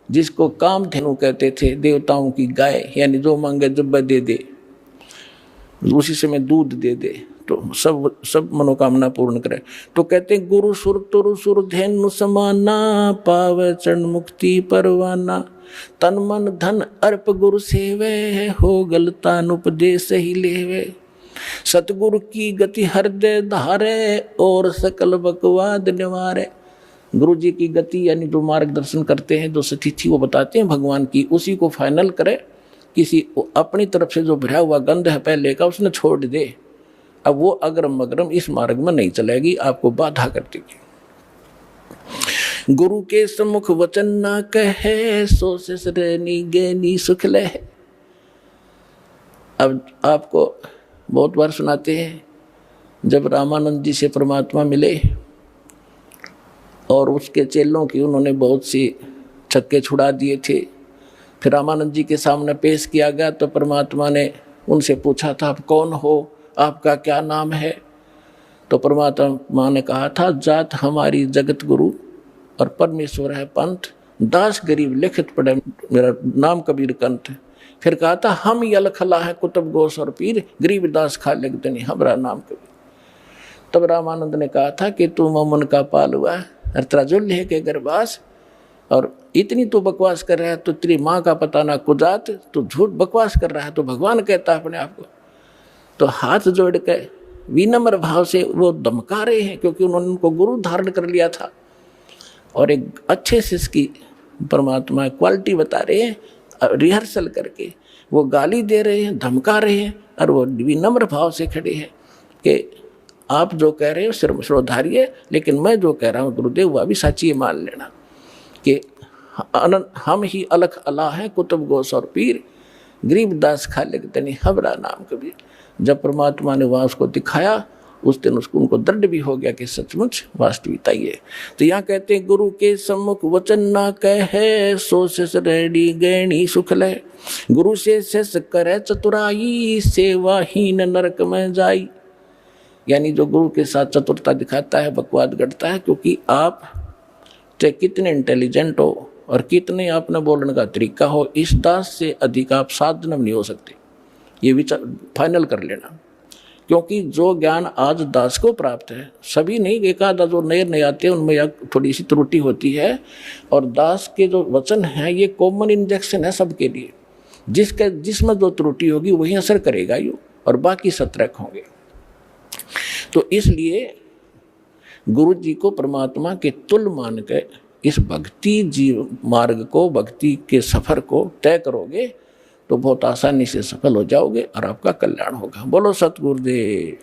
जिसको काम धेनु कहते थे, देवताओं की गाय, यानी जो मांगे जब दे दे, उसी से में दूध दे दे तो सब मनोकामना पूर्ण करे। तो कहते हैं गुरु सुर तुरु सुर धेनु समाना, पावे चरण मुक्ति परवाना। तन मन धन अर्प गुरु सेवे, हो गलतान उपदेश ही लेवे। सतगुरु की गति हृदय धारे, और सकल बकवाद निवारे। गुरु जी की गति यानी जो मार्गदर्शन करते हैं, जो स्थिति वो बताते हैं भगवान की, उसी को फाइनल करे। किसी अपनी तरफ से जो भरा हुआ गंध है पहले का, उसने छोड़ दे। अब वो अग्रम मग्रम इस मार्ग में नहीं चलेगी, आपको बाधा कर देगी। गुरु के सम्मुख वचन ना कहे, सो ससुरनी गैनी सुख लह। अब आपको बहुत बार सुनाते हैं, जब रामानंद जी से परमात्मा मिले और उसके चेलों की उन्होंने बहुत सी छक्के छुड़ा दिए थे, फिर रामानंद जी के सामने पेश किया गया तो परमात्मा ने उनसे पूछा था, आप कौन हो, आपका क्या नाम है? तो परमात्मा ने कहा था, जात हमारी जगत गुरु और परमेश्वर है पंथ, दास गरीब लिखित पढ़े मेरा नाम कबीर कंठ। फिर कहा था, हम यलखला है कुतुब गोस और पीर, गरीब दास खा लिखते हमारा नाम कबीर। तब रामानंद ने कहा था कि तू मोमन का पालुआ और तेरा जुल्ल है के गर्भास, और इतनी तू बकवास कर रहा है तो तेरी माँ का पता ना कुजात, तू झूठ बकवास कर रहा है तो भगवान कहता है अपने आप को। तो हाथ जोड़ के विनम्र भाव से वो धमका रहे हैं, क्योंकि उन्होंने उनको गुरु धारण कर लिया था और एक अच्छे से इसकी परमात्मा क्वालिटी बता रहे हैं, रिहर्सल करके वो गाली दे रहे हैं, धमका रहे हैं, और वो विनम्र भाव से खड़े हैं कि आप जो कह रहे हो श्रोधारिये, लेकिन मैं जो कह रहा हूँ गुरुदेव वह भी सच्ची मान लेना कि हम ही अलख अला हैं, कुतुब गोस और पीर, गरीबदास खालिक तनी हबरा नाम कबीर। जब परमात्मा ने वहाँ उसको दिखाया, उस दिन उसको उनको दृढ़ भी हो गया कि सचमुच वास्तविकता ये। तो यहाँ कहते हैं गुरु के सम्मुख वचन ना कहे, सो शेष रेडी गैणी सुख ले। गुरु से शेष करे चतुराई, सेवाहीन नरक में जाई। यानी जो गुरु के साथ चतुरता दिखाता है, बकवाद गढ़ता है, क्योंकि आप चाहे कितने इंटेलिजेंट हो और कितने आपने बोलने का तरीका हो, इस दास से अधिक आप साधन नहीं हो सकते। ये विचार फाइनल कर लेना, क्योंकि जो ज्ञान आज दास को प्राप्त है, सभी नहीं, एक आधा जो नए नए आते हैं उनमें थोड़ी सी त्रुटि होती है, और दास के जो वचन हैं ये कॉमन इंजेक्शन है सबके लिए। जिसमें जो त्रुटि होगी वही असर करेगा ये, और बाकी सतर्क होंगे। तो इसलिए गुरु जी को परमात्मा के तुल्य मान के इस भक्ति जीव मार्ग को, भक्ति के सफर को तय करोगे तो बहुत आसानी से सफल हो जाओगे और आपका कल्याण होगा। बोलो सतगुरुदेव।